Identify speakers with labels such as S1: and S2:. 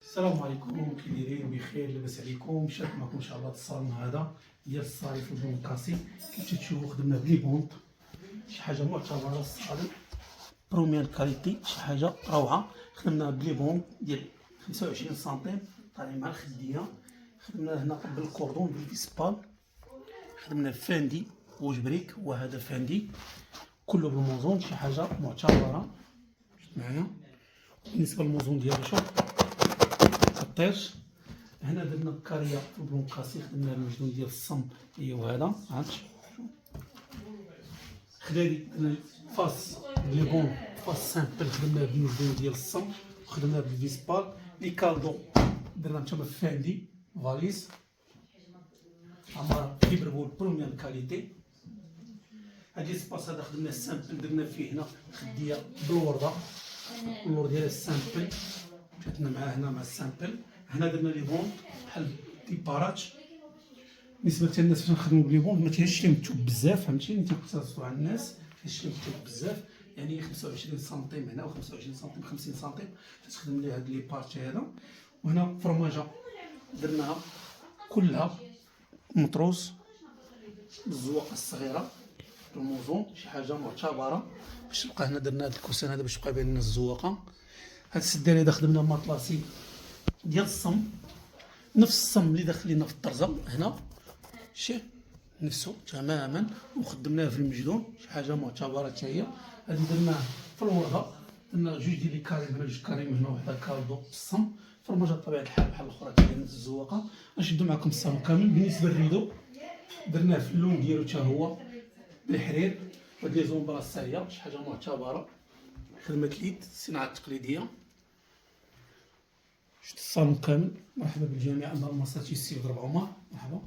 S1: السلام عليكم، كي دايرين؟ بخير، لاباس عليكم؟ شارك معكم ان شاء الله الصالون هذا ديال الصالي في البون كاسي. كيف تشوفوا خدمنا بلي بونط، شي حاجه معتبره الصالون بروميير كاليتي، شي حاجه روعه. خدمنا بلي بونط ديال 25 سنتيم طالعين مع الخديه. خدمنا هنا بالكوردون بالفيسبال، خدمنا فاندي وجبريك، وهذا فاندي كله بالموزون، شي حاجه معتبره. شفت معايا بالنسبه للموزون ديالو، شوف الطيرش. هنا درنا الكاريه في البلون كاسي، خدمنا المجنون ديال الصم هي وهذا، عرفت خدادي درنا فاس لي بون فاس سامبل، خدمناه بالمجنون ديال الصم وخدمناه بالفيسبال. لي كالدو درنا تما فاندي فاليز عمار فيبربول بروميير كاليتي. هادي السباس هذا خدمناه سامبل، درنا فيه هنا خديه بالورده، اللور ديالها السامبل جاتنا معاه هنا مع السامبل. هنا درنا لي بون بحال ديبارات. بالنسبه للناس فاش نخدموا بلي بون ما تيهش لي مكتوب بزاف، فهمتيني، تيقتصدوا على الناس تيهش لي مكتوب بزاف، يعني 25 سنتيم هنا و25 سنتيم 50 سنتيم تخدم لي هاد لي بارتي هذا. وهنا فرماجه درناها كلها مطروس بالزواقه الصغيره بالموزون، شي حاجه معتبره باش تبقى. هنا درنا هاد الكوسان هذا باش يبقى بين لنا الزواقه. هاد السداري هذا خدمنا ماطلاسي ديال الصم، نفس الصم اللي داخل لينا في الطرزه هنا، شي نفسه تماما، وخدمناه في المجدون، شي حاجه معتبره حتى هي. هادي درناه في الورده، درنا جوج ديال لي كاريم هنا، جوج كاريم هنا، وحده كالدو الصم. فرماجه بطبيعه الحال بحال الاخرى ديال الزواقه. غنشدو معكم الصالون كامل. بالنسبه للريدو درناه في اللون ديالو حتى هو بالحرير، وهاد لي زومبراس هي شي حاجه معتبره، خدمه اليد، الصناعه التقليديه. شفت الصالون كامل. مرحبا بالجميع، انا المساتي السي عمر، مرحبا.